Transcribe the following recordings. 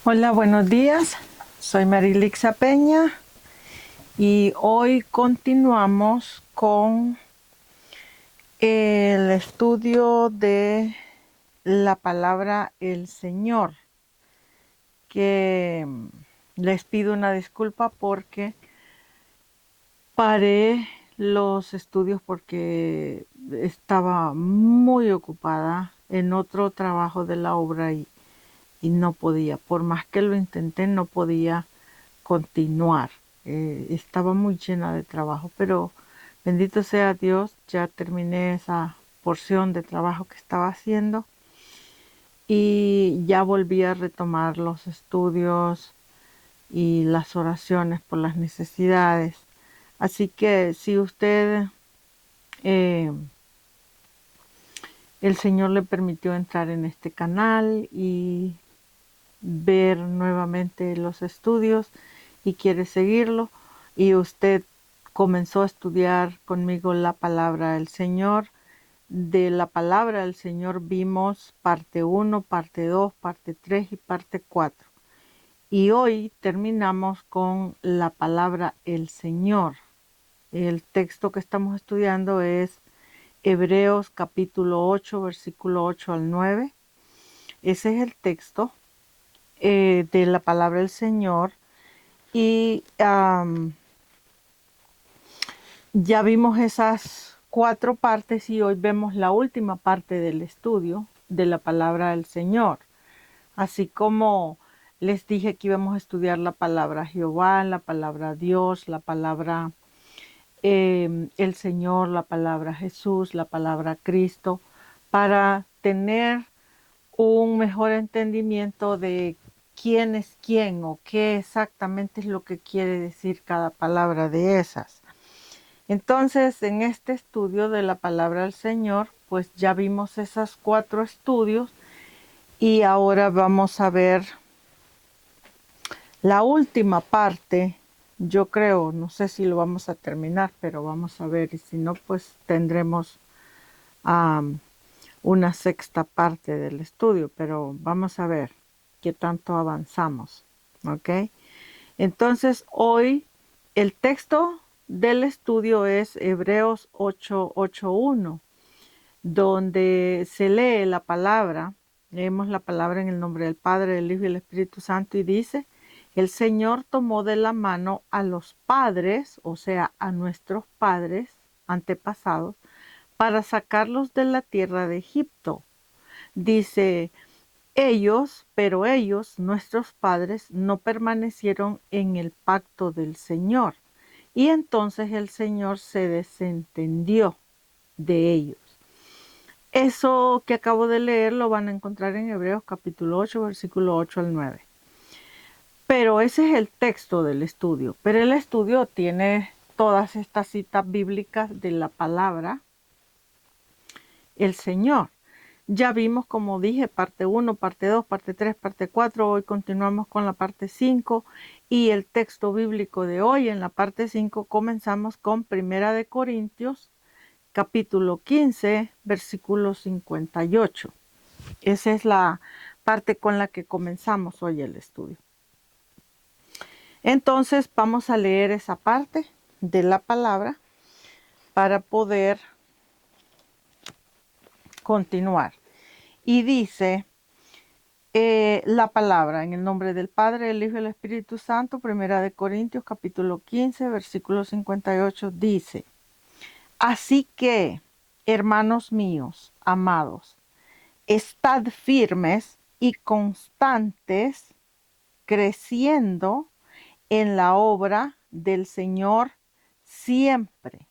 Hola, buenos días. Soy Marilixa Peña y hoy continuamos con el estudio de la palabra el Señor, que les pido una disculpa porque paré los estudios porque estaba muy ocupada en otro trabajo de la obra y no podía, por más que lo intenté, no podía continuar. Estaba muy llena de trabajo, pero bendito sea Dios, ya terminé esa porción de trabajo que estaba haciendo y ya volví a retomar los estudios y las oraciones por las necesidades. Así que si usted, eh, el Señor le permitió entrar en este canal y ver nuevamente los estudios y quiere seguirlo y usted comenzó a estudiar conmigo la palabra del Señor. De la palabra del Señor vimos parte uno, parte 2, parte 3 y parte 4. Y hoy terminamos con la palabra el Señor. El texto que estamos estudiando es Hebreos capítulo 8, versículo 8 al 9. Ese es el texto de la palabra del Señor. Y ya vimos esas 4 partes y hoy vemos la última parte del estudio de la palabra del Señor. Así como les dije que íbamos a estudiar la palabra Jehová, la palabra Dios, la palabra el Señor, la palabra Jesús, la palabra Cristo, para tener un mejor entendimiento de quién es quién o qué exactamente es lo que quiere decir cada palabra de esas. Entonces, en este estudio de la palabra del Señor, pues ya vimos esos 4 estudios y ahora vamos a ver la última parte. Yo creo, no sé si lo vamos a terminar, pero vamos a ver y si no, pues tendremos um, una sexta parte del estudio, pero vamos a ver qué tanto avanzamos, ¿ok? Entonces hoy el texto del estudio es Hebreos 8:8:1, donde se lee la palabra, leemos la palabra en el nombre del Padre, del Hijo y del Espíritu Santo y dice, el Señor tomó de la mano a los padres, o sea, a nuestros padres antepasados, para sacarlos de la tierra de Egipto. Dice, pero ellos, nuestros padres, no permanecieron en el pacto del Señor. Y entonces el Señor se desentendió de ellos. Eso que acabo de leer lo van a encontrar en Hebreos capítulo 8, versículo 8 al 9. Pero ese es el texto del estudio. Pero el estudio tiene todas estas citas bíblicas de la palabra, el Señor. Ya vimos, como dije, parte 1, parte 2, parte 3, parte 4. Hoy continuamos con la parte 5 y el texto bíblico de hoy en la parte 5 comenzamos con Primera de Corintios, capítulo 15, versículo 58. Esa es la parte con la que comenzamos hoy el estudio. Entonces vamos a leer esa parte de la palabra para poder continuar. Y dice la palabra en el nombre del Padre, del Hijo y del Espíritu Santo, Primera de Corintios capítulo 15, versículo 58, dice, así que, hermanos míos, amados, estad firmes y constantes, creciendo en la obra del Señor siempre,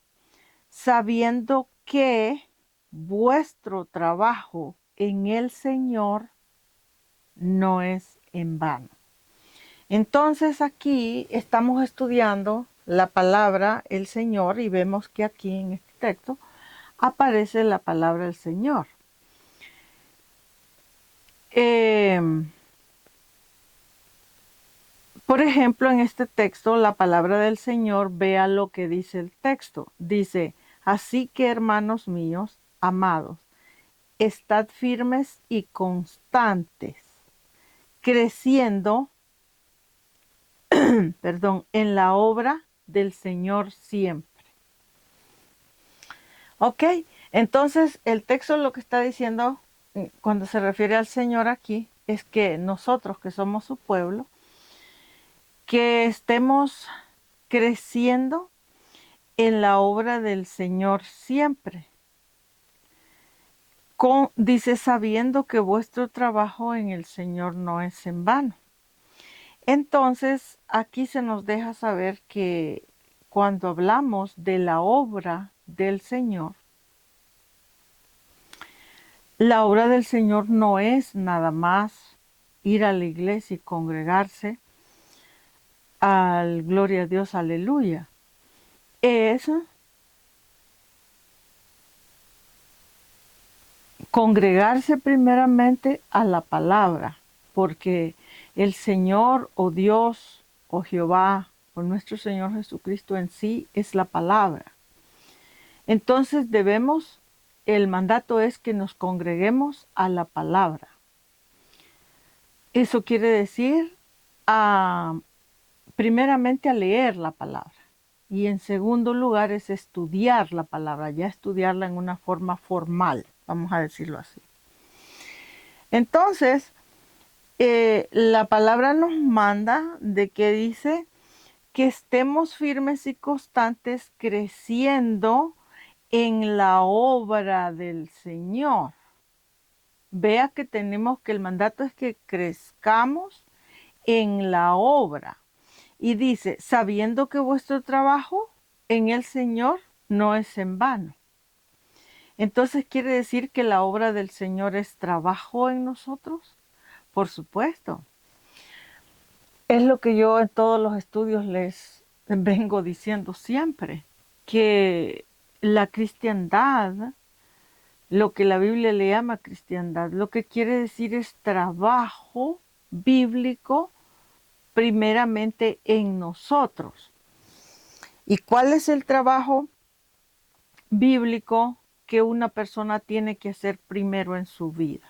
sabiendo que vuestro trabajo en el Señor no es en vano. Entonces aquí estamos estudiando la palabra el Señor y vemos que aquí en este texto aparece la palabra del Señor. Por ejemplo, en este texto, la palabra del Señor, vea lo que dice el texto. Dice, así que hermanos míos, amados, estad firmes y constantes, creciendo, perdón, en la obra del Señor siempre. Ok, entonces el texto lo que está diciendo cuando se refiere al Señor aquí es que nosotros que somos su pueblo, que estemos creciendo en la obra del Señor siempre. Dice, sabiendo que vuestro trabajo en el Señor no es en vano. Entonces, aquí se nos deja saber que cuando hablamos de la obra del Señor, la obra del Señor no es nada más ir a la iglesia y congregarse al gloria a Dios, aleluya. Es congregarse primeramente a la palabra, porque el Señor o Dios o Jehová o nuestro Señor Jesucristo en sí es la palabra. Entonces el mandato es que nos congreguemos a la palabra. Eso quiere decir primeramente a leer la palabra y en segundo lugar es estudiar la palabra, ya estudiarla en una forma formal, vamos a decirlo así. Entonces, la palabra nos manda de que dice que estemos firmes y constantes creciendo en la obra del Señor. Vea que el mandato es que crezcamos en la obra. Y dice, sabiendo que vuestro trabajo en el Señor no es en vano. Entonces, ¿quiere decir que la obra del Señor es trabajo en nosotros? Por supuesto. Es lo que yo en todos los estudios les vengo diciendo siempre, que la cristiandad, lo que la Biblia le llama cristiandad, lo que quiere decir es trabajo bíblico primeramente en nosotros. ¿Y cuál es el trabajo bíblico que una persona tiene que hacer primero en su vida?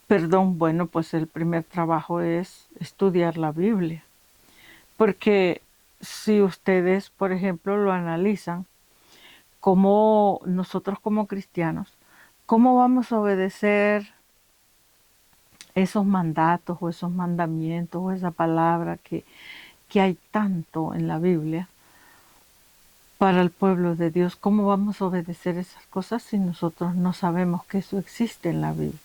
Perdón, bueno, pues el primer trabajo es estudiar la Biblia. Porque si ustedes, por ejemplo, lo analizan, como nosotros como cristianos, ¿cómo vamos a obedecer esos mandatos o esos mandamientos o esa palabra que hay tanto en la Biblia para el pueblo de Dios? ¿Cómo vamos a obedecer esas cosas si nosotros no sabemos que eso existe en la Biblia?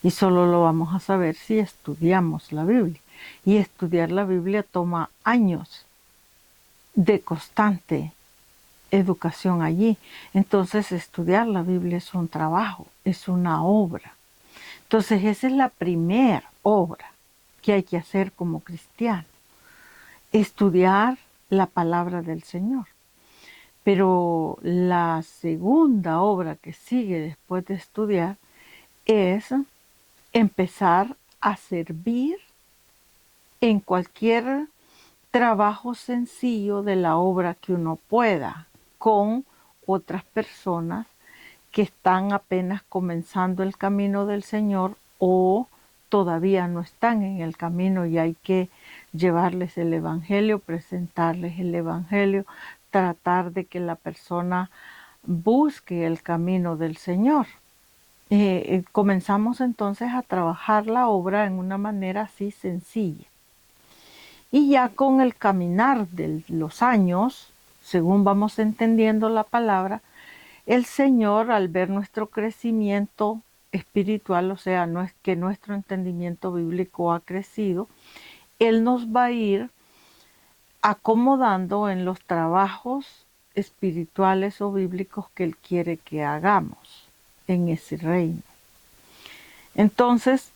Y solo lo vamos a saber si estudiamos la Biblia. Y estudiar la Biblia toma años de constante educación allí. Entonces estudiar la Biblia es un trabajo, es una obra. Entonces esa es la primera obra que hay que hacer como cristiano. Estudiar la palabra del Señor. Pero la segunda obra que sigue después de estudiar es empezar a servir en cualquier trabajo sencillo de la obra que uno pueda con otras personas que están apenas comenzando el camino del Señor o todavía no están en el camino y hay que llevarles el Evangelio, presentarles el Evangelio, tratar de que la persona busque el camino del Señor. Comenzamos entonces a trabajar la obra en una manera así sencilla. Y ya con el caminar de los años, según vamos entendiendo la palabra, el Señor, al ver nuestro crecimiento espiritual, o sea, no es que nuestro entendimiento bíblico ha crecido, Él nos va a ir acomodando en los trabajos espirituales o bíblicos que Él quiere que hagamos en ese reino. Entonces,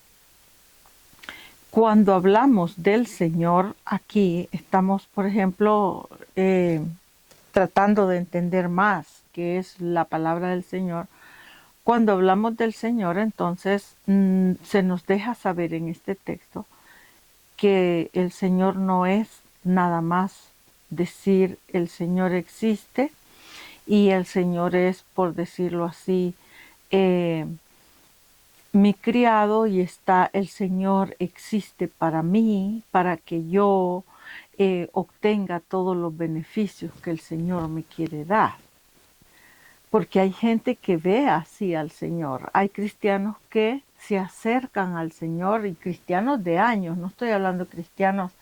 cuando hablamos del Señor aquí, estamos, por ejemplo, tratando de entender más qué es la palabra del Señor. Cuando hablamos del Señor, entonces se nos deja saber en este texto que el Señor no es nada más decir el Señor existe y el Señor es, por decirlo así, mi criado y está el Señor existe para mí, para que yo obtenga todos los beneficios que el Señor me quiere dar. Porque hay gente que ve así al Señor. Hay cristianos que se acercan al Señor y cristianos de años. No estoy hablando de cristianos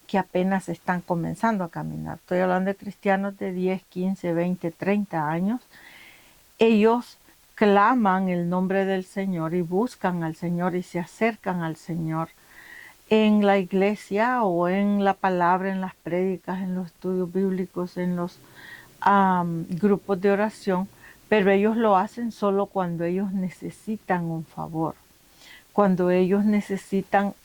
que apenas están comenzando a caminar. Estoy hablando de cristianos de 10, 15, 20, 30 años. Ellos claman el nombre del Señor y buscan al Señor y se acercan al Señor en la iglesia o en la palabra, en las prédicas, en los estudios bíblicos, en los grupos de oración, pero ellos lo hacen solo cuando ellos necesitan un favor, cuando ellos necesitan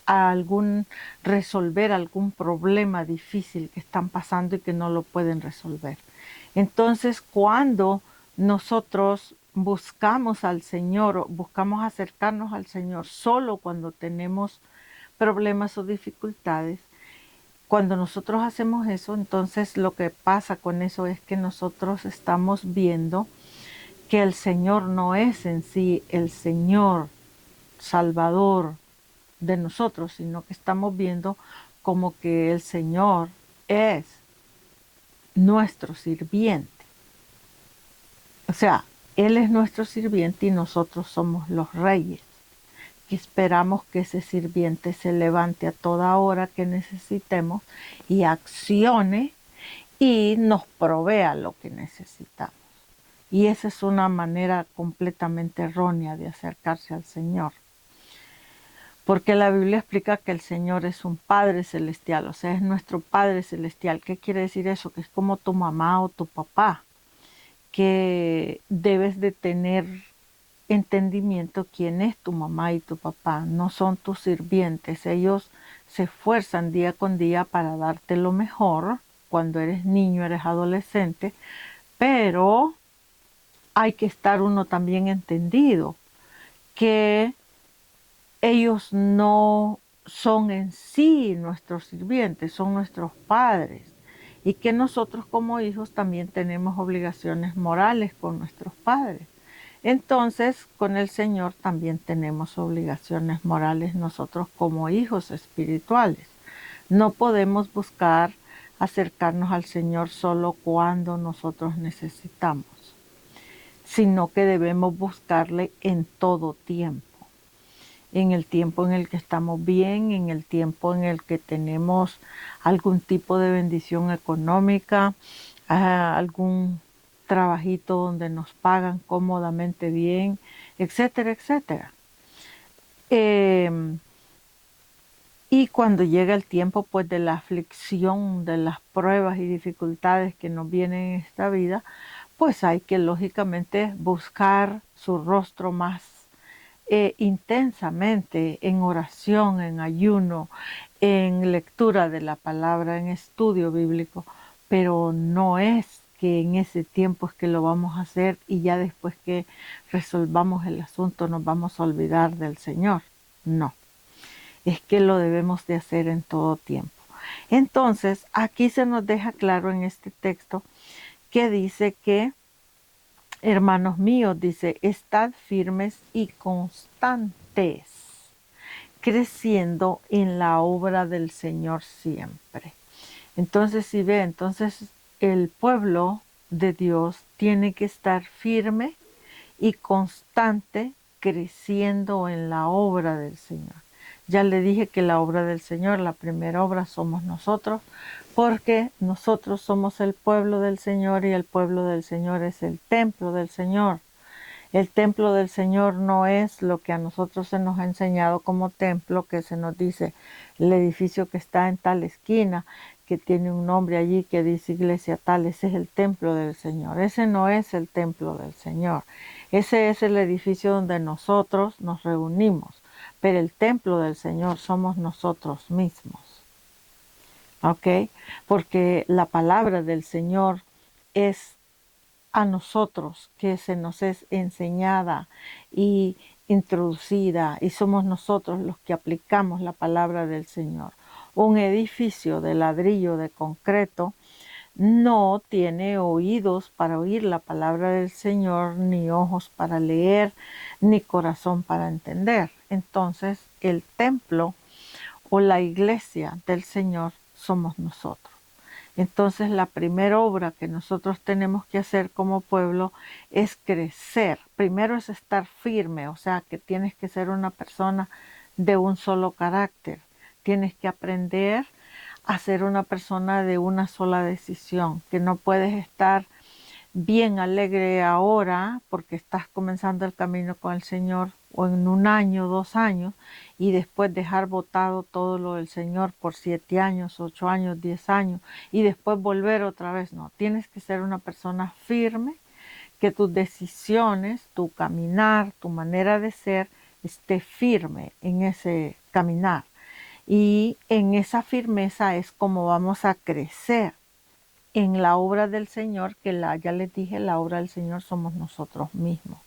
resolver algún problema difícil que están pasando y que no lo pueden resolver. Entonces, cuando nosotros buscamos al Señor, buscamos acercarnos al Señor solo cuando tenemos problemas o dificultades, cuando nosotros hacemos eso, entonces lo que pasa con eso es que nosotros estamos viendo que el Señor no es en sí el Señor Salvador de nosotros, sino que estamos viendo como que el Señor es nuestro sirviente. O sea, Él es nuestro sirviente y nosotros somos los reyes, que esperamos que ese sirviente se levante a toda hora que necesitemos y accione y nos provea lo que necesitamos. Y esa es una manera completamente errónea de acercarse al Señor. Porque la Biblia explica que el Señor es un Padre celestial, o sea, es nuestro Padre celestial. ¿Qué quiere decir eso? Que es como tu mamá o tu papá, que debes de tener entendimiento quién es tu mamá y tu papá. No son tus sirvientes, ellos se esfuerzan día con día para darte lo mejor cuando eres niño, eres adolescente, pero hay que estar uno también entendido que ellos no son en sí nuestros sirvientes, son nuestros padres y que nosotros como hijos también tenemos obligaciones morales con nuestros padres. Entonces, con el Señor también tenemos obligaciones morales nosotros como hijos espirituales. No podemos buscar acercarnos al Señor solo cuando nosotros necesitamos, sino que debemos buscarle en todo tiempo. En el tiempo en el que estamos bien, en el tiempo en el que tenemos algún tipo de bendición económica, algún trabajito donde nos pagan cómodamente bien, etcétera, etcétera. Y cuando llega el tiempo pues de la aflicción, de las pruebas y dificultades que nos vienen en esta vida, pues hay que lógicamente buscar su rostro más intensamente en oración, en ayuno, en lectura de la palabra, en estudio bíblico, pero no es que en ese tiempo es que lo vamos a hacer y ya después que resolvamos el asunto nos vamos a olvidar del Señor. No, es que lo debemos de hacer en todo tiempo. Entonces, aquí se nos deja claro en este texto que dice que, hermanos míos, dice, estad firmes y constantes, creciendo en la obra del Señor siempre. Entonces, si ve, entonces el pueblo de Dios tiene que estar firme y constante, creciendo en la obra del Señor. Ya le dije que la obra del Señor, la primera obra somos nosotros, porque nosotros somos el pueblo del Señor y el pueblo del Señor es el templo del Señor. El templo del Señor no es lo que a nosotros se nos ha enseñado como templo, que se nos dice el edificio que está en tal esquina, que tiene un nombre allí que dice iglesia tal, ese es el templo del Señor. Ese no es el templo del Señor. Ese es el edificio donde nosotros nos reunimos, pero el templo del Señor somos nosotros mismos. ¿Ok? Porque la palabra del Señor es a nosotros que se nos es enseñada y introducida y somos nosotros los que aplicamos la palabra del Señor. Un edificio de ladrillo, de concreto, no tiene oídos para oír la palabra del Señor, ni ojos para leer, ni corazón para entender. Entonces, el templo o la iglesia del Señor somos nosotros. Entonces, la primera obra que nosotros tenemos que hacer como pueblo es crecer. Primero es estar firme, o sea, que tienes que ser una persona de un solo carácter. Tienes que aprender a ser una persona de una sola decisión, que no puedes estar bien alegre ahora porque estás comenzando el camino con el Señor o en un año, 2 años, y después dejar botado todo lo del Señor por 7 años, 8 años, 10 años, y después volver otra vez. No, tienes que ser una persona firme, que tus decisiones, tu caminar, tu manera de ser, esté firme en ese caminar. Y en esa firmeza es como vamos a crecer en la obra del Señor, que ya les dije, la obra del Señor somos nosotros mismos.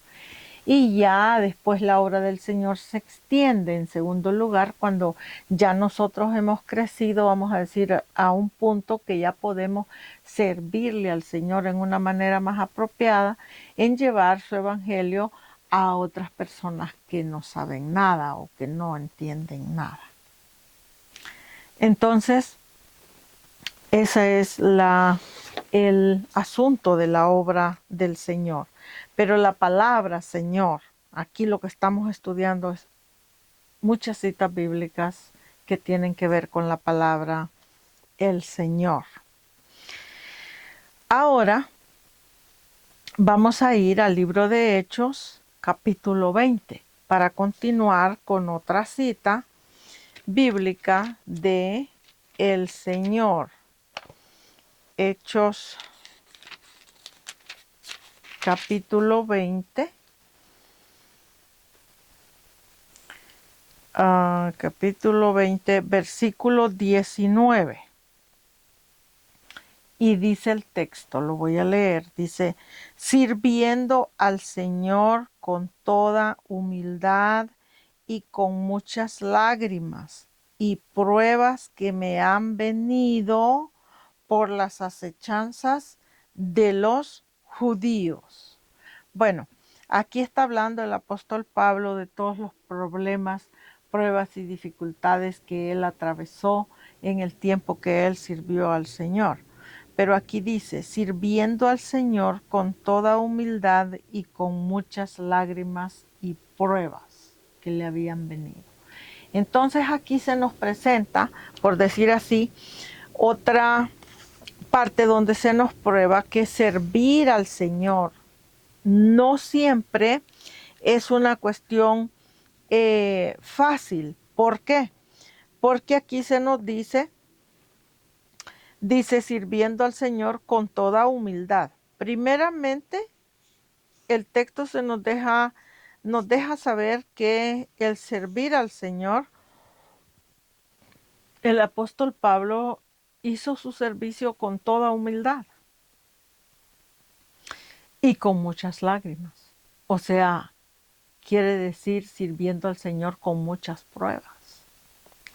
Y ya después la obra del Señor se extiende en segundo lugar cuando ya nosotros hemos crecido, vamos a decir, a un punto que ya podemos servirle al Señor en una manera más apropiada, en llevar su evangelio a otras personas que no saben nada o que no entienden nada. Entonces, ese es el asunto de la obra del Señor. Pero la palabra Señor, aquí lo que estamos estudiando es muchas citas bíblicas que tienen que ver con la palabra el Señor. Ahora vamos a ir al libro de Hechos, capítulo 20, para continuar con otra cita bíblica de el Señor. Hechos capítulo 20, versículo 19. Y dice el texto, lo voy a leer, dice, sirviendo al Señor con toda humildad y con muchas lágrimas y pruebas que me han venido por las acechanzas de los judíos. Bueno, aquí está hablando el apóstol Pablo de todos los problemas, pruebas y dificultades que él atravesó en el tiempo que él sirvió al Señor. Pero aquí dice, sirviendo al Señor con toda humildad y con muchas lágrimas y pruebas que le habían venido. Entonces aquí se nos presenta, por decir así, otra parte donde se nos prueba que servir al Señor no siempre es una cuestión fácil. ¿Por qué? Porque aquí se nos dice sirviendo al Señor con toda humildad. Primeramente, el texto nos deja saber que el servir al Señor, el apóstol Pablo hizo su servicio con toda humildad y con muchas lágrimas. O sea, quiere decir sirviendo al Señor con muchas pruebas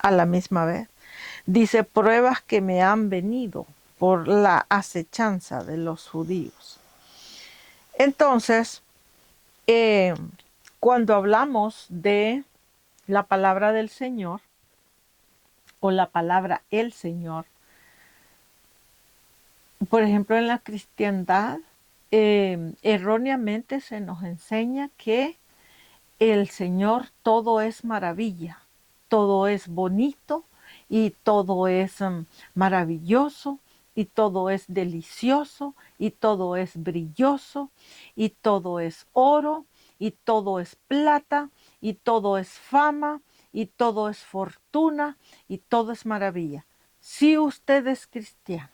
a la misma vez. Dice, pruebas que me han venido por la acechanza de los judíos. Entonces, cuando hablamos de la palabra del Señor o la palabra el Señor, por ejemplo, en la cristiandad, erróneamente se nos enseña que el Señor todo es maravilla, todo es bonito y todo es maravilloso y todo es delicioso y todo es brilloso y todo es oro y todo es plata y todo es fama y todo es fortuna y todo es maravilla. Si usted es cristiano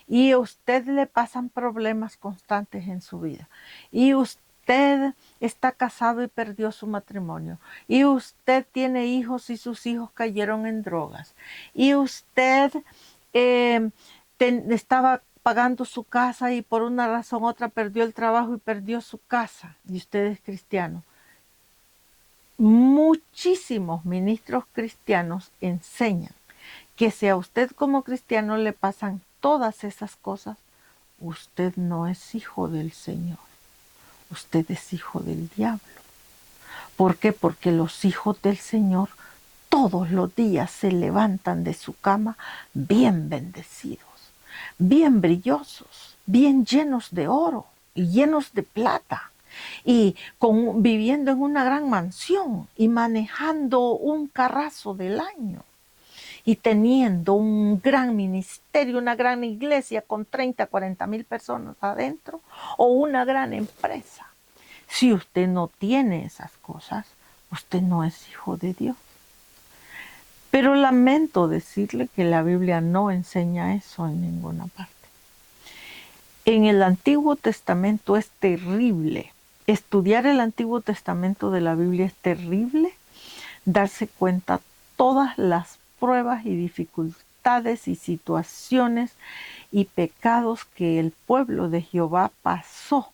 y a usted le pasan problemas constantes en su vida y usted está casado y perdió su matrimonio y usted tiene hijos y sus hijos cayeron en drogas y usted estaba pagando su casa y por una razón u otra perdió el trabajo y perdió su casa y usted es cristiano. Muchísimos ministros cristianos enseñan que si a usted como cristiano le pasan todas esas cosas, usted no es hijo del Señor, usted es hijo del diablo. ¿Por qué? Porque los hijos del Señor todos los días se levantan de su cama bien bendecidos, bien brillosos, bien llenos de oro y llenos de plata, y viviendo en una gran mansión y manejando un carrazo del año y teniendo un gran ministerio, una gran iglesia con 30, 40 mil personas adentro, o una gran empresa. Si usted no tiene esas cosas, usted no es hijo de Dios. Pero lamento decirle que la Biblia no enseña eso en ninguna parte. En el Antiguo Testamento es terrible. Estudiar el Antiguo Testamento de la Biblia es terrible. Darse cuenta todas las pruebas y dificultades y situaciones y pecados que el pueblo de Jehová pasó.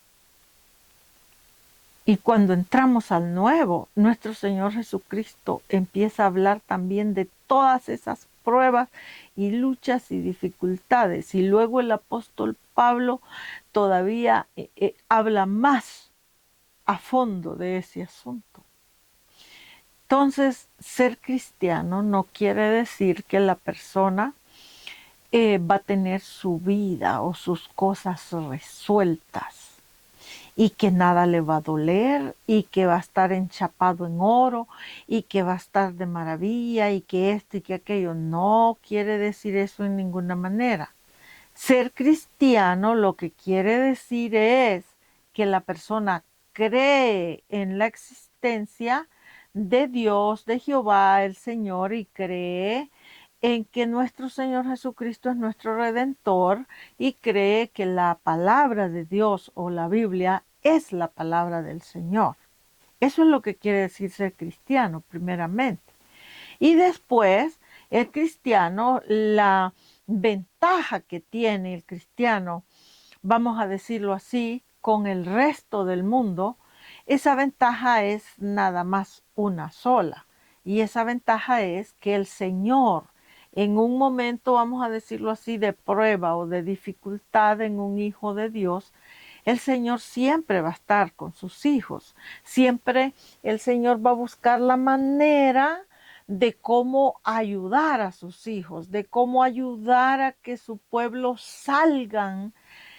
Y cuando entramos al Nuevo, nuestro Señor Jesucristo empieza a hablar también de todas esas pruebas y luchas y dificultades. Y luego el apóstol Pablo todavía habla más a fondo de ese asunto. Entonces, ser cristiano no quiere decir que la persona va a tener su vida o sus cosas resueltas y que nada le va a doler y que va a estar enchapado en oro y que va a estar de maravilla y que esto y que aquello. No quiere decir eso en ninguna manera. Ser cristiano lo que quiere decir es que la persona cree en la existencia de Dios, de Jehová, el Señor, y cree en que nuestro Señor Jesucristo es nuestro Redentor, y cree que la palabra de Dios o la Biblia es la palabra del Señor. Eso es lo que quiere decir ser cristiano, primeramente. Y después, el cristiano, la ventaja que tiene el cristiano, vamos a decirlo así, con el resto del mundo, esa ventaja es nada más una sola. Y esa ventaja es que el Señor, en un momento, vamos a decirlo así, de prueba o de dificultad en un hijo de Dios, el Señor siempre va a estar con sus hijos. Siempre el Señor va a buscar la manera de cómo ayudar a sus hijos, de cómo ayudar a que su pueblo salgan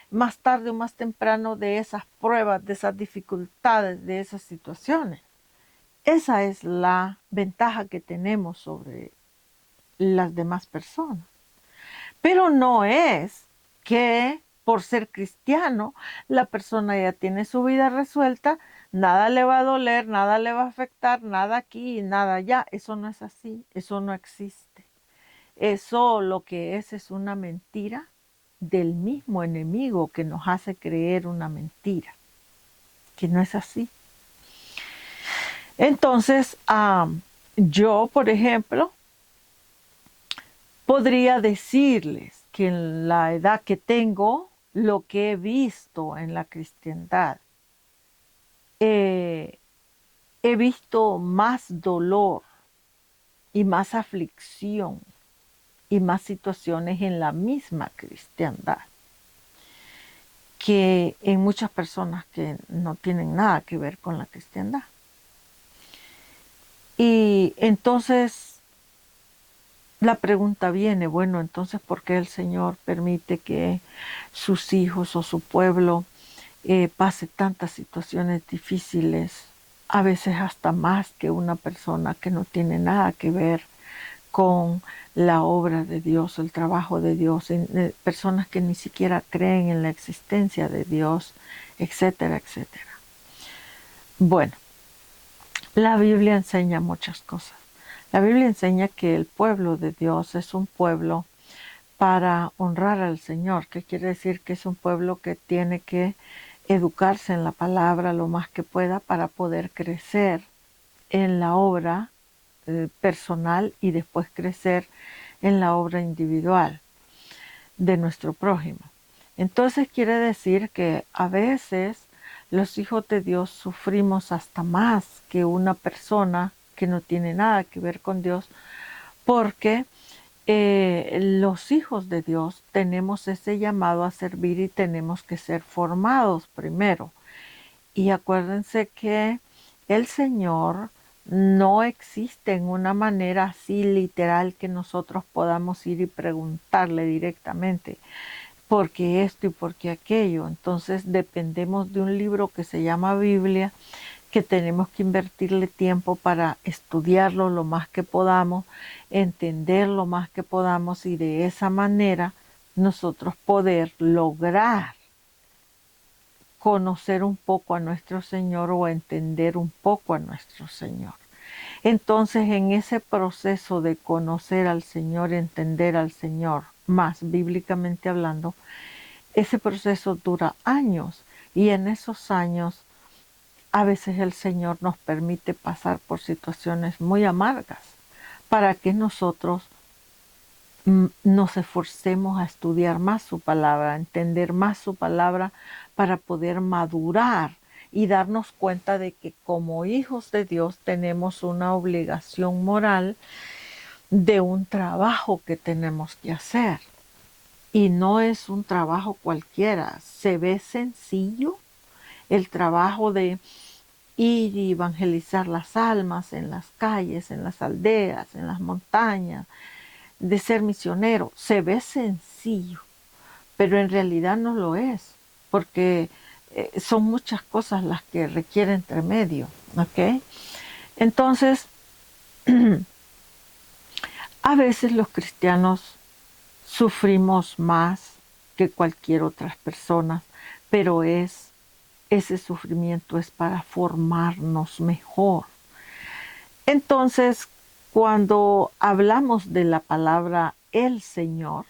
más tarde o más temprano de esas pruebas, de esas dificultades, de esas situaciones. Esa es la ventaja que tenemos sobre las demás personas. Pero no es que por ser cristiano la persona ya tiene su vida resuelta, nada le va a doler, nada le va a afectar, nada aquí y nada allá. Eso no es así, eso no existe. Eso lo que es una mentira del mismo enemigo que nos hace creer una mentira, que no es así. Entonces, yo, por ejemplo, podría decirles que en la edad que tengo, lo que he visto en la cristiandad, he visto más dolor y más aflicción y más situaciones en la misma cristiandad que en muchas personas que no tienen nada que ver con la cristiandad. Y entonces la pregunta viene, bueno, entonces ¿por qué el Señor permite que sus hijos o su pueblo pase tantas situaciones difíciles, a veces hasta más que una persona que no tiene nada que ver con la obra de Dios, el trabajo de Dios, personas que ni siquiera creen en la existencia de Dios, etcétera, etcétera? Bueno, la Biblia enseña muchas cosas. La Biblia enseña que el pueblo de Dios es un pueblo para honrar al Señor, que quiere decir que es un pueblo que tiene que educarse en la palabra lo más que pueda para poder crecer en la obra personal y después crecer en la obra individual de nuestro prójimo. Entonces quiere decir que a veces los hijos de Dios sufrimos hasta más que una persona que no tiene nada que ver con Dios, porque los hijos de Dios tenemos ese llamado a servir y tenemos que ser formados primero. Y acuérdense que el Señor no existe en una manera así literal que nosotros podamos ir y preguntarle directamente por qué esto y por qué aquello. Entonces dependemos de un libro que se llama Biblia, que tenemos que invertirle tiempo para estudiarlo lo más que podamos, entender lo más que podamos y de esa manera nosotros poder lograr conocer un poco a nuestro Señor o entender un poco a nuestro Señor. Entonces, en ese proceso de conocer al Señor, entender al Señor, más bíblicamente hablando, ese proceso dura años y en esos años a veces el Señor nos permite pasar por situaciones muy amargas para que nosotros nos esforcemos a estudiar más su palabra, a entender más su palabra para poder madurar y darnos cuenta de que como hijos de Dios tenemos una obligación moral de un trabajo que tenemos que hacer. Y no es un trabajo cualquiera, se ve sencillo el trabajo de ir y evangelizar las almas en las calles, en las aldeas, en las montañas, de ser misionero. Se ve sencillo, pero en realidad no lo es, porque son muchas cosas las que requieren entre medio, ¿ok? Entonces, a veces los cristianos sufrimos más que cualquier otra persona, pero ese sufrimiento es para formarnos mejor. Entonces, cuando hablamos de la palabra el Señor,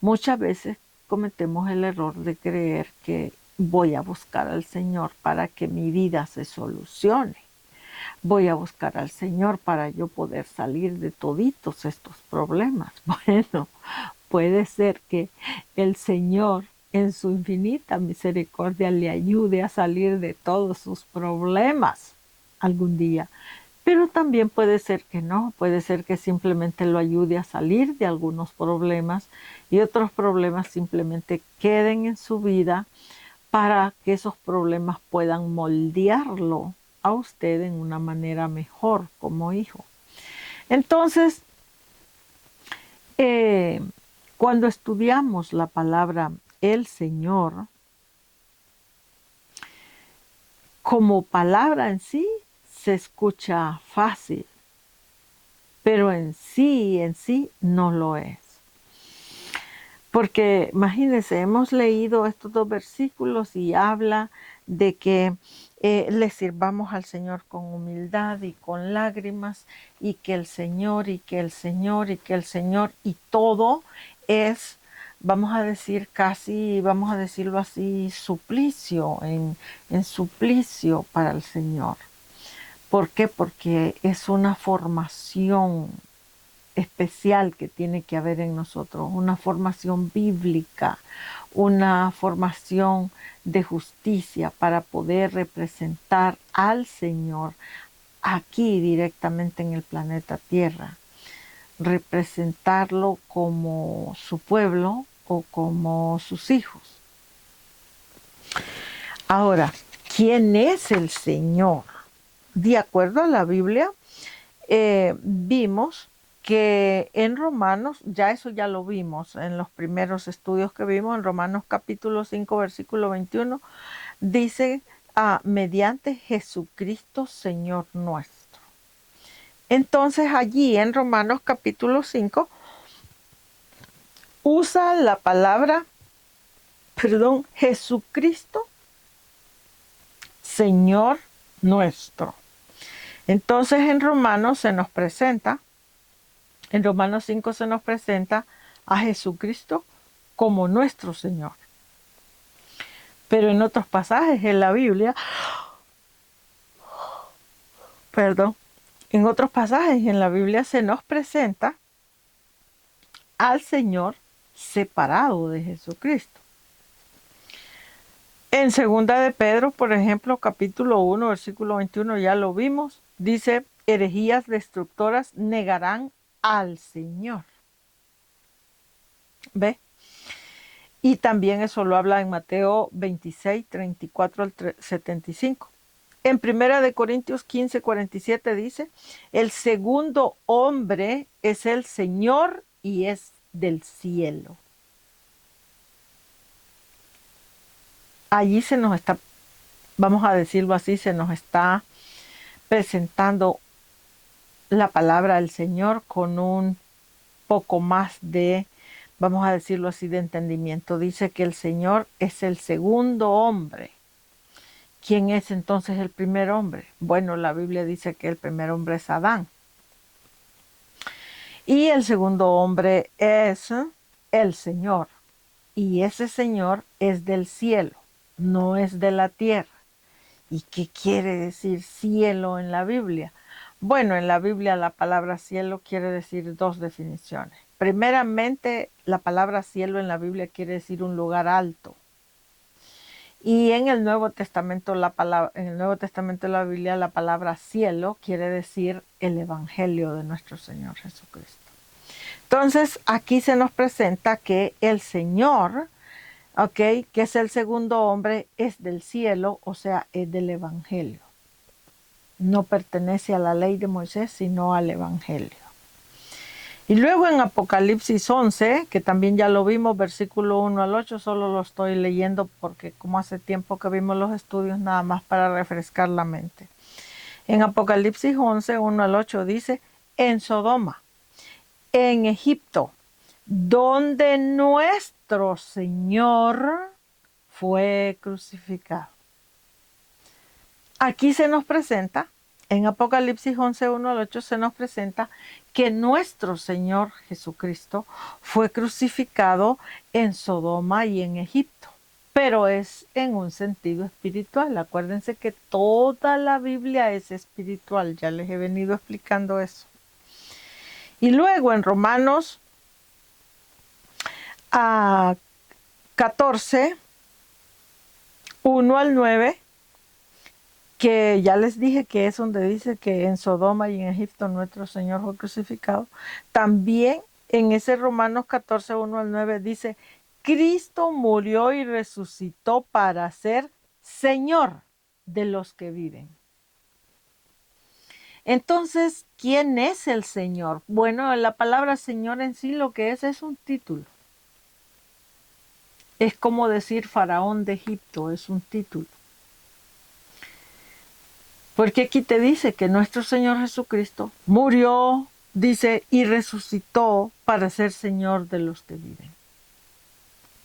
muchas veces cometemos el error de creer que voy a buscar al Señor para que mi vida se solucione. Voy a buscar al Señor para yo poder salir de toditos estos problemas. Bueno, puede ser que el Señor en su infinita misericordia le ayude a salir de todos sus problemas algún día. Pero también puede ser que no, puede ser que simplemente lo ayude a salir de algunos problemas y otros problemas simplemente queden en su vida para que esos problemas puedan moldearlo a usted en una manera mejor como hijo. Entonces, eh, cuando estudiamos la palabra el Señor, como palabra en sí, se escucha fácil, pero en sí no lo es. Porque imagínense, hemos leído estos dos versículos y habla de que le sirvamos al Señor con humildad y con lágrimas y que el Señor y que el Señor y que el Señor y todo es, vamos a decir casi, vamos a decirlo así, suplicio, en suplicio para el Señor. ¿Por qué? Porque es una formación especial que tiene que haber en nosotros, una formación bíblica, una formación de justicia para poder representar al Señor aquí directamente en el planeta Tierra, representarlo como su pueblo o como sus hijos. Ahora, ¿quién es el Señor? De acuerdo a la Biblia, vimos que en Romanos, ya eso ya lo vimos en los primeros estudios que vimos, en Romanos capítulo 5, versículo 21, dice, mediante Jesucristo Señor nuestro. Entonces allí en Romanos capítulo 5 usa la palabra, Jesucristo Señor nuestro. Entonces en Romanos se nos presenta, en Romanos 5 se nos presenta a Jesucristo como nuestro Señor. Pero en otros pasajes en la Biblia, en otros pasajes en la Biblia se nos presenta al Señor separado de Jesucristo. En segunda de Pedro, por ejemplo, capítulo 1, versículo 21, ya lo vimos, dice, herejías destructoras negarán al Señor. ¿Ve? Y también eso lo habla en Mateo 26, 34 al 75. En 1 Corintios 15, 47 dice, el segundo hombre es el Señor y es del cielo. Allí se nos está, vamos a decirlo así, se nos está presentando la palabra del Señor con un poco más de, vamos a decirlo así, de entendimiento. Dice que el Señor es el segundo hombre. ¿Quién es entonces el primer hombre? Bueno, la Biblia dice que el primer hombre es Adán. Y el segundo hombre es el Señor. Y ese Señor es del cielo, no es de la tierra. ¿Y qué quiere decir cielo en la Biblia? Bueno, en la Biblia la palabra cielo quiere decir dos definiciones. Primeramente, la palabra cielo en la Biblia quiere decir un lugar alto. Y en el Nuevo Testamento, en el Nuevo Testamento de la Biblia, la palabra cielo quiere decir el Evangelio de nuestro Señor Jesucristo. Entonces, aquí se nos presenta que el Señor, que es el segundo hombre, es del cielo, o sea, es del Evangelio. No pertenece a la ley de Moisés, sino al Evangelio. Y luego en Apocalipsis 11, que también ya lo vimos, versículo 1 al 8, solo lo estoy leyendo porque como hace tiempo que vimos los estudios, nada más para refrescar la mente. En Apocalipsis 11, 1 al 8 dice, en Sodoma, en Egipto, donde nuestro Señor fue crucificado. Aquí se nos presenta, en Apocalipsis 11, 1 al 8, se nos presenta que nuestro Señor Jesucristo fue crucificado en Sodoma y en Egipto, pero es en un sentido espiritual. Acuérdense que toda la Biblia es espiritual, ya les he venido explicando eso. Y luego en Romanos 14, 1 al 9, que ya les dije que es donde dice que en Sodoma y en Egipto nuestro Señor fue crucificado. También en ese Romanos 14, 1 al 9 dice, Cristo murió y resucitó para ser Señor de los que viven. Entonces, ¿quién es el Señor? Bueno, la palabra Señor en sí lo que es un título. Es como decir Faraón de Egipto, es un título. Porque aquí te dice que nuestro Señor Jesucristo murió, dice, y resucitó para ser Señor de los que viven.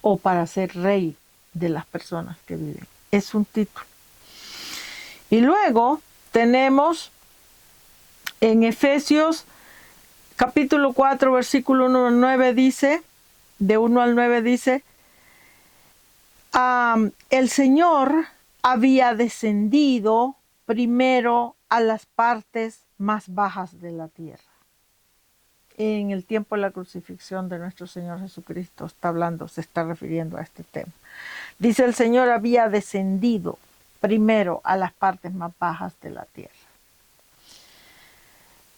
O para ser Rey de las personas que viven. Es un título. Y luego tenemos en Efesios capítulo 4, versículo 1 al 9 dice, de 1 al 9 dice, el Señor había descendido primero a las partes más bajas de la tierra. En el tiempo de la crucifixión de nuestro Señor Jesucristo se está refiriendo a este tema. Dice, el Señor había descendido primero a las partes más bajas de la tierra.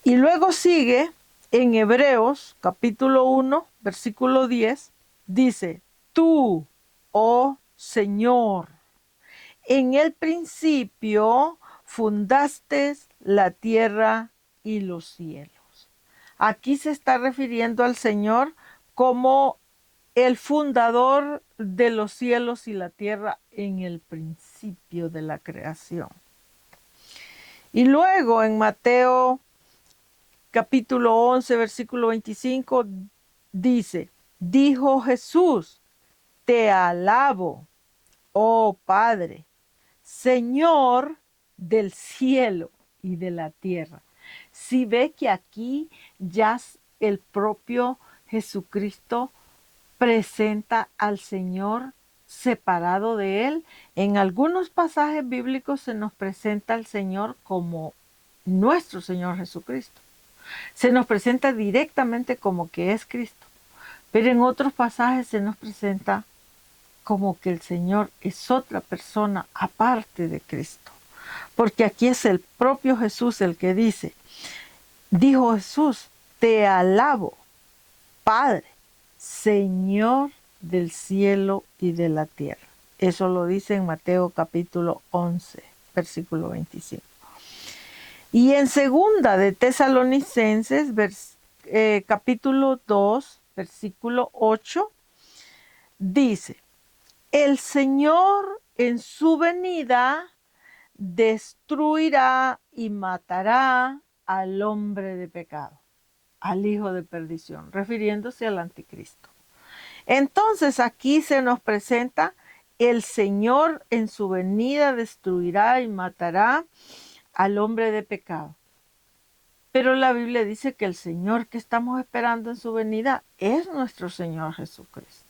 Y luego sigue en Hebreos capítulo 1, versículo 10, dice, tú, oh Señor, en el principio fundaste la tierra y los cielos. Aquí se está refiriendo al Señor como el fundador de los cielos y la tierra en el principio de la creación. Y luego en Mateo capítulo 11, versículo 25, dice, dijo Jesús, te alabo, oh Padre, Señor del cielo y de la tierra. Si ve que aquí ya el propio Jesucristo presenta al Señor separado de él. En algunos pasajes bíblicos se nos presenta al Señor como nuestro Señor Jesucristo. Se nos presenta directamente como que es Cristo. Pero en otros pasajes se nos presenta como que el Señor es otra persona aparte de Cristo. Porque aquí es el propio Jesús el que dice, dijo Jesús, te alabo, Padre, Señor del cielo y de la tierra. Eso lo dice en Mateo capítulo 11, versículo 25. Y en segunda de Tesalonicenses, capítulo 2, versículo 8, dice, el Señor en su venida destruirá y matará al hombre de pecado, al hijo de perdición, refiriéndose al anticristo. Entonces aquí se nos presenta el Señor en su venida destruirá y matará al hombre de pecado. Pero la Biblia dice que el Señor que estamos esperando en su venida es nuestro Señor Jesucristo.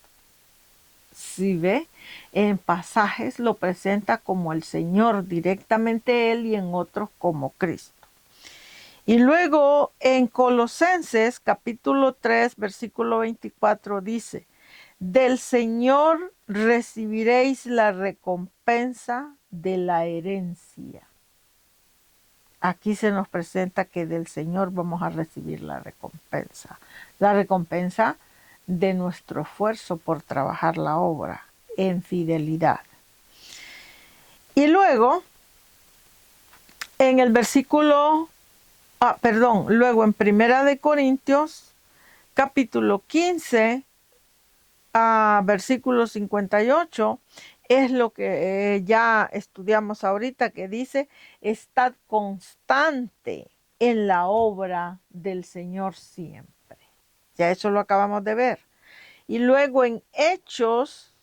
Si ve, en pasajes lo presenta como el Señor, directamente Él, y en otros como Cristo. Y luego en Colosenses capítulo 3, versículo 24 dice, del Señor recibiréis la recompensa de la herencia. Aquí se nos presenta que del Señor vamos a recibir la recompensa de nuestro esfuerzo por trabajar la obra en fidelidad. Y luego, en el luego en Primera de Corintios, capítulo 15, versículo 58, es lo que ya estudiamos ahorita, que dice, estad constante en la obra del Señor siempre. Ya eso lo acabamos de ver. Y luego en Hechos,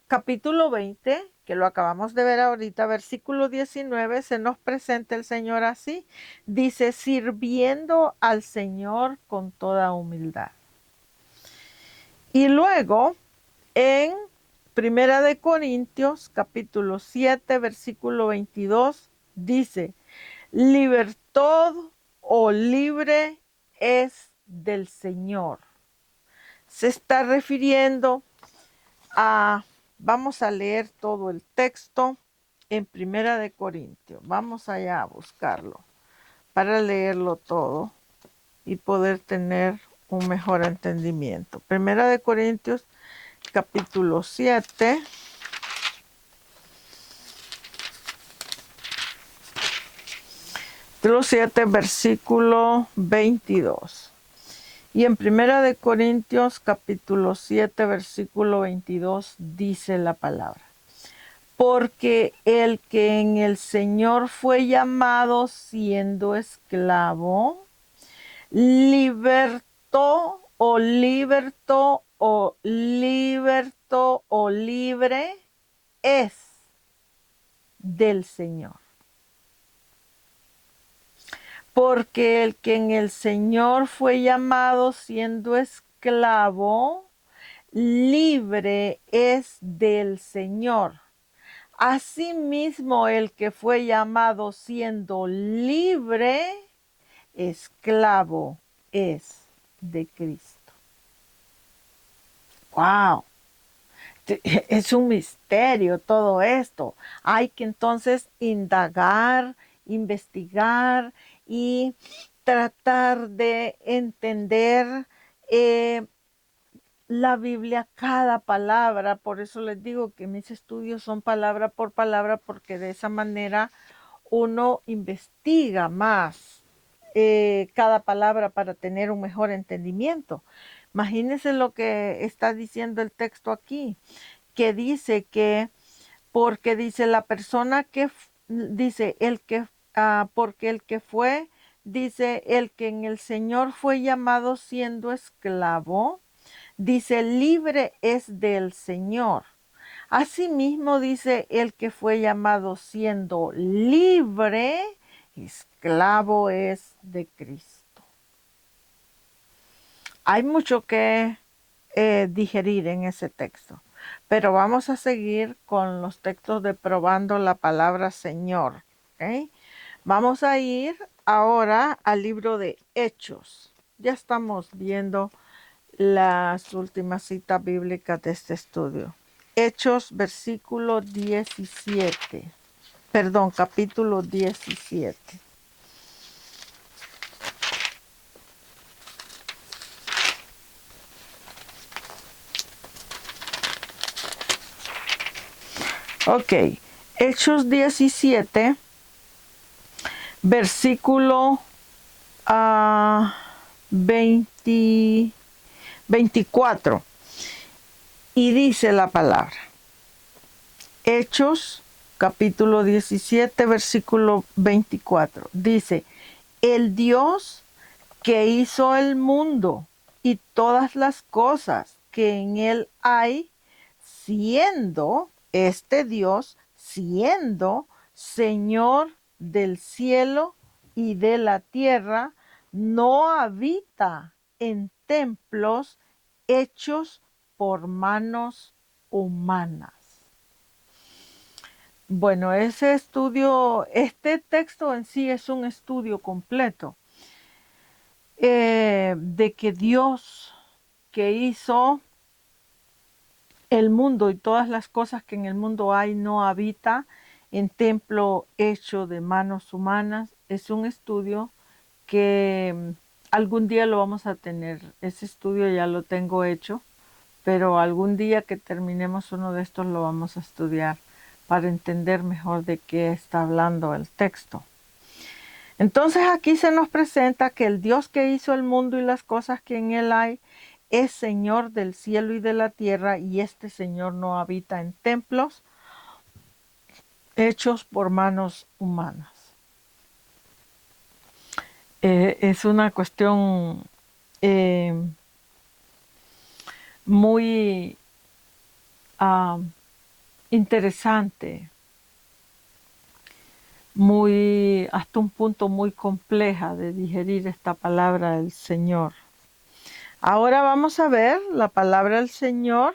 capítulo 20, que lo acabamos de ver ahorita, versículo 19, se nos presenta el Señor así. Dice, sirviendo al Señor con toda humildad. Y luego en Primera de Corintios, capítulo 7, versículo 22, dice, libertad o libre es del Señor. Se está refiriendo a, vamos a leer todo el texto en Primera de Corintios. Vamos allá a buscarlo para leerlo todo y poder tener un mejor entendimiento. Primera de Corintios, capítulo 7. Capítulo 7, versículo 22. Y en Primera de Corintios, capítulo 7, versículo 22, dice la palabra. Porque el que en el Señor fue llamado siendo esclavo, libertó o libre es del Señor. Porque el que en el Señor fue llamado siendo esclavo, libre es del Señor. Asimismo, el que fue llamado siendo libre, esclavo es de Cristo. ¡Wow! Es un misterio todo esto. Hay que entonces indagar, investigar y tratar de entender la Biblia, cada palabra. Por eso les digo que mis estudios son palabra por palabra, porque de esa manera uno investiga más cada palabra para tener un mejor entendimiento. Imagínense lo que está diciendo el texto aquí, que dice que, porque dice la persona que, dice el que, porque el que fue, dice el que en el Señor fue llamado siendo esclavo, dice libre es del Señor. Asimismo dice el que fue llamado siendo libre, esclavo es de Cristo. Hay mucho que digerir en ese texto, pero vamos a seguir con los textos de probando la palabra Señor. ¿Okay? Vamos a ir ahora al libro de Hechos. Ya estamos viendo las últimas citas bíblicas de este estudio. Hechos, capítulo 17. Ok, Hechos 17, versículo 20, 24. Y dice la palabra. Hechos capítulo 17, versículo 24. Dice, el Dios que hizo el mundo y todas las cosas que en él hay, siendo este Dios, siendo Señor del cielo y de la tierra, no habita en templos hechos por manos humanas. Bueno, ese estudio, este texto en sí es un estudio completo de que Dios que hizo el mundo y todas las cosas que en el mundo hay no habita en templo hecho de manos humanas. Es un estudio que algún día lo vamos a tener. Ese estudio ya lo tengo hecho, pero algún día que terminemos uno de estos lo vamos a estudiar para entender mejor de qué está hablando el texto. Entonces aquí se nos presenta que el Dios que hizo el mundo y las cosas que en él hay es Señor del cielo y de la tierra, y este Señor no habita en templos hechos por manos humanas. Es una cuestión muy interesante, muy hasta un punto muy compleja de digerir esta palabra del Señor. Ahora vamos a ver la palabra del Señor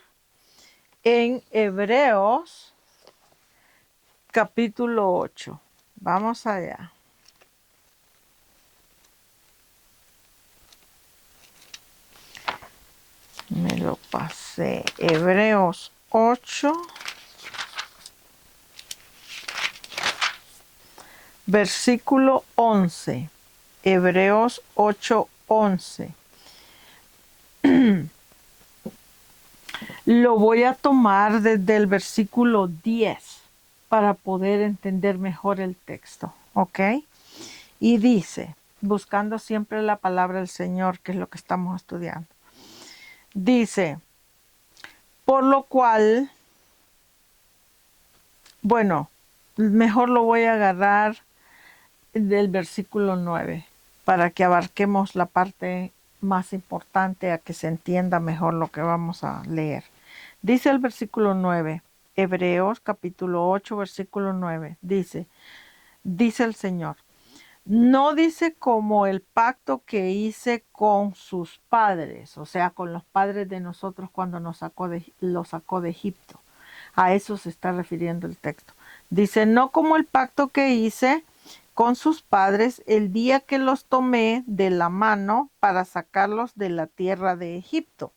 en Hebreos capítulo 8. Vamos allá. Me lo pasé. Hebreos 8, versículo 11. Hebreos 8, 11. Lo voy a tomar desde el versículo 10 para poder entender mejor el texto, ¿ok? Y dice, buscando siempre la palabra del Señor, que es lo que estamos estudiando. Dice, por lo cual, bueno, mejor lo voy a agarrar del versículo 9 para que abarquemos la parte más importante, a que se entienda mejor lo que vamos a leer. Dice el versículo 9, Hebreos capítulo 8, versículo 9, dice el Señor, no dice como el pacto que hice con sus padres, o sea, con los padres de nosotros cuando los sacó de Egipto. A eso se está refiriendo el texto. Dice, no como el pacto que hice con sus padres el día que los tomé de la mano para sacarlos de la tierra de Egipto.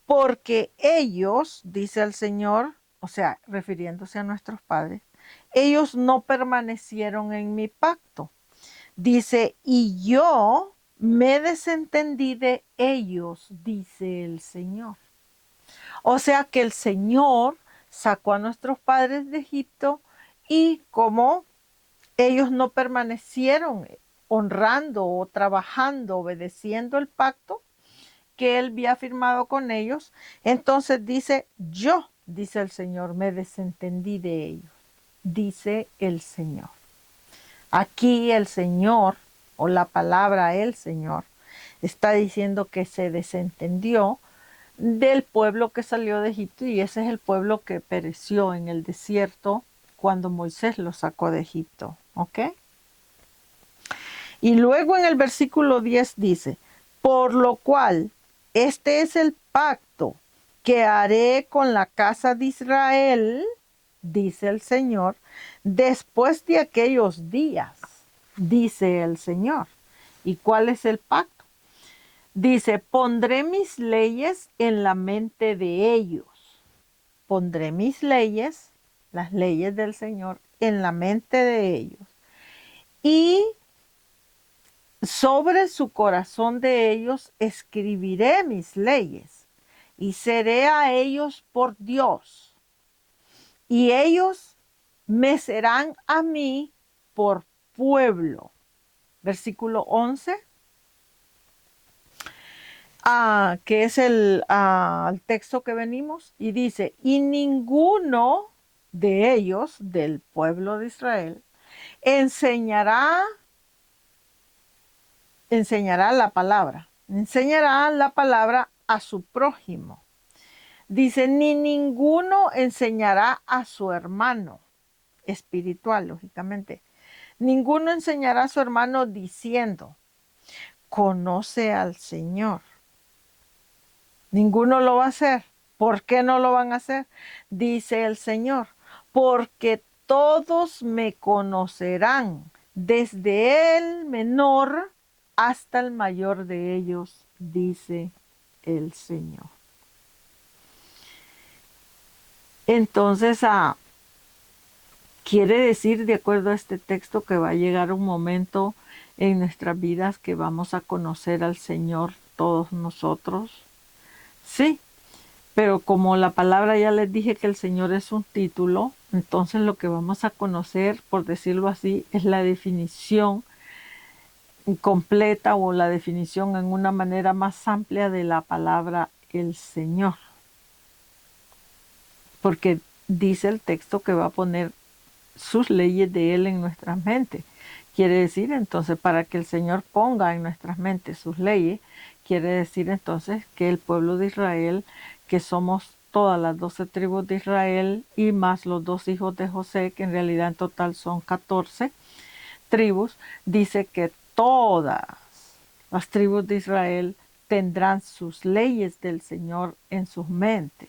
Porque ellos, dice el Señor, o sea, refiriéndose a nuestros padres, ellos no permanecieron en mi pacto. Dice, y yo me desentendí de ellos, dice el Señor. O sea que el Señor sacó a nuestros padres de Egipto y como ellos no permanecieron honrando o trabajando, obedeciendo el pacto que él había firmado con ellos, entonces dice, yo, dice el Señor, me desentendí de ellos, dice el Señor. Aquí el Señor, o la palabra el Señor, está diciendo que se desentendió del pueblo que salió de Egipto, y ese es el pueblo que pereció en el desierto cuando Moisés lo sacó de Egipto. ¿Ok? Y luego en el versículo 10 dice, por lo cual este es el pacto que haré con la casa de Israel, dice el Señor, después de aquellos días, dice el Señor. ¿Y cuál es el pacto? Dice, pondré mis leyes en la mente de ellos. Pondré mis leyes, las leyes del Señor, en la mente de ellos. Y sobre su corazón de ellos escribiré mis leyes y seré a ellos por Dios. y ellos me serán a mí por pueblo. Versículo 11, que es el texto que venimos, y dice, y ninguno de ellos, del pueblo de Israel, enseñará la palabra a su prójimo. Dice, ni ninguno enseñará a su hermano, espiritual, lógicamente. Ninguno enseñará a su hermano diciendo, conoce al Señor. Ninguno lo va a hacer. ¿Por qué no lo van a hacer? Dice el Señor, porque todos me conocerán, desde el menor hasta el mayor de ellos, dice el Señor. Entonces, quiere decir, de acuerdo a este texto, que va a llegar un momento en nuestras vidas que vamos a conocer al Señor todos nosotros. Sí, pero como la palabra ya les dije que el Señor es un título, entonces lo que vamos a conocer, por decirlo así, es la definición completa o la definición en una manera más amplia de la palabra el Señor. Porque dice el texto que va a poner sus leyes de Él en nuestras mentes. Quiere decir entonces, para que el Señor ponga en nuestras mentes sus leyes, quiere decir entonces que el pueblo de Israel, que somos todas las 12 tribus de Israel y más los 2 hijos de José, que en realidad en total son 14 tribus, dice que todas las tribus de Israel tendrán sus leyes del Señor en sus mentes.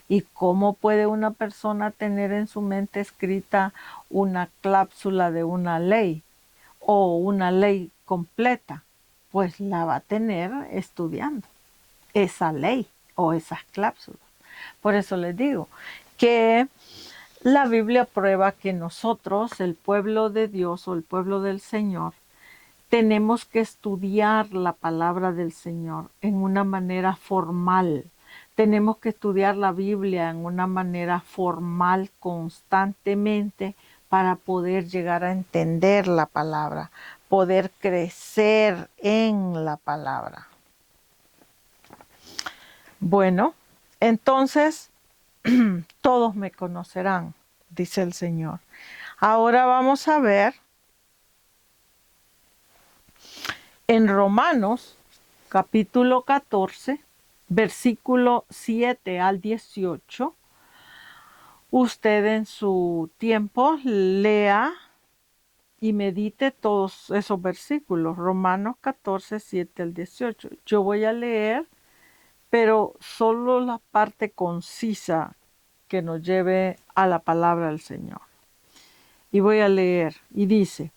¿Y cómo puede una persona tener en su mente escrita una cláusula de una ley o una ley completa? Pues la va a tener estudiando esa ley o esas cláusulas. Por eso les digo que la Biblia prueba que nosotros, el pueblo de Dios o el pueblo del Señor, tenemos que estudiar la palabra del Señor en una manera formal. Tenemos que estudiar la Biblia en una manera formal constantemente para poder llegar a entender la palabra, poder crecer en la palabra. Bueno, entonces todos me conocerán, dice el Señor. Ahora vamos a ver en Romanos capítulo 14, versículo 7 al 18. Usted en su tiempo lea y medite todos esos versículos. Romanos 14, 7 al 18. Yo voy a leer, pero solo la parte concisa que nos lleve a la palabra del Señor. Y voy a leer, y dice,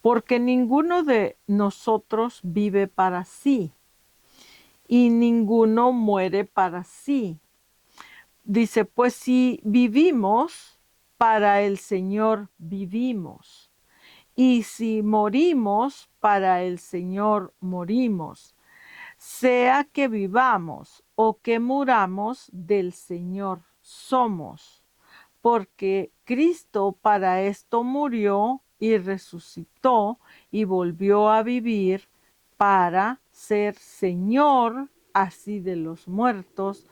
porque ninguno de nosotros vive para sí, y ninguno muere para sí. Dice, pues si vivimos, para el Señor vivimos. Y si morimos, para el Señor morimos. Sea que vivamos o que muramos, del Señor somos. Porque Cristo para esto murió y resucitó y volvió a vivir para ser Señor así de los muertos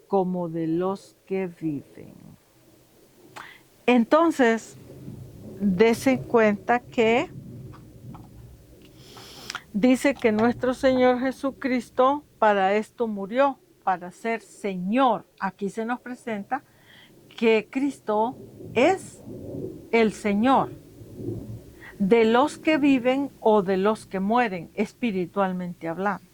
como de los que viven. Entonces, dése cuenta que dice que nuestro Señor Jesucristo para esto murió, para ser Señor. Aquí se nos presenta que Cristo es el Señor de los que viven o de los que mueren, espiritualmente hablando.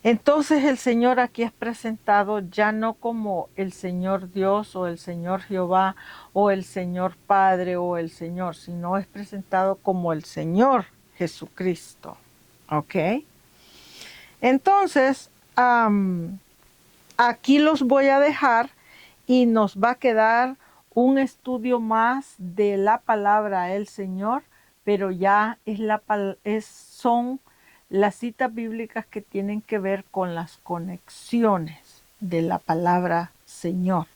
Entonces el Señor aquí es presentado ya no como el Señor Dios o el Señor Jehová o el Señor Padre o el Señor, sino es presentado como el Señor Jesucristo. ¿Ok? Entonces, aquí los voy a dejar y nos va a quedar un estudio más de la palabra el Señor, pero ya son las citas bíblicas que tienen que ver con las conexiones de la palabra Señor.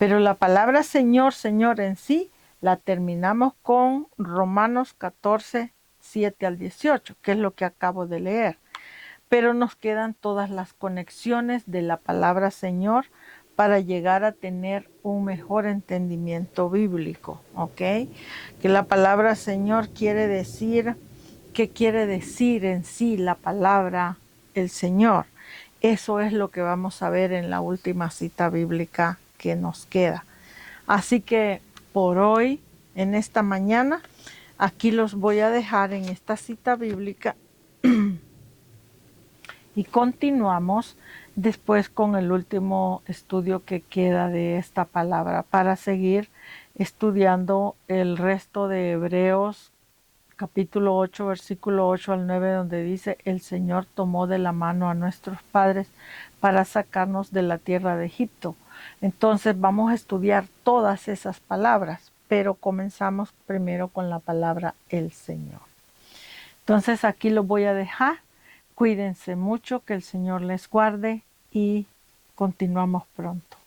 Pero la palabra Señor, Señor en sí, la terminamos con Romanos 14, 7 al 18, que es lo que acabo de leer. Pero nos quedan todas las conexiones de la palabra Señor para llegar a tener un mejor entendimiento bíblico, ¿ok? Que la palabra Señor quiere decir, ¿qué quiere decir en sí la palabra el Señor? Eso es lo que vamos a ver en la última cita bíblica que nos queda. Así que por hoy, en esta mañana, aquí los voy a dejar en esta cita bíblica y continuamos después con el último estudio que queda de esta palabra para seguir estudiando el resto de Hebreos capítulo 8, versículo 8 al 9, donde dice, el Señor tomó de la mano a nuestros padres para sacarnos de la tierra de Egipto. Entonces vamos a estudiar todas esas palabras, pero comenzamos primero con la palabra el Señor. Entonces aquí lo voy a dejar. Cuídense mucho, que el Señor les guarde y continuamos pronto.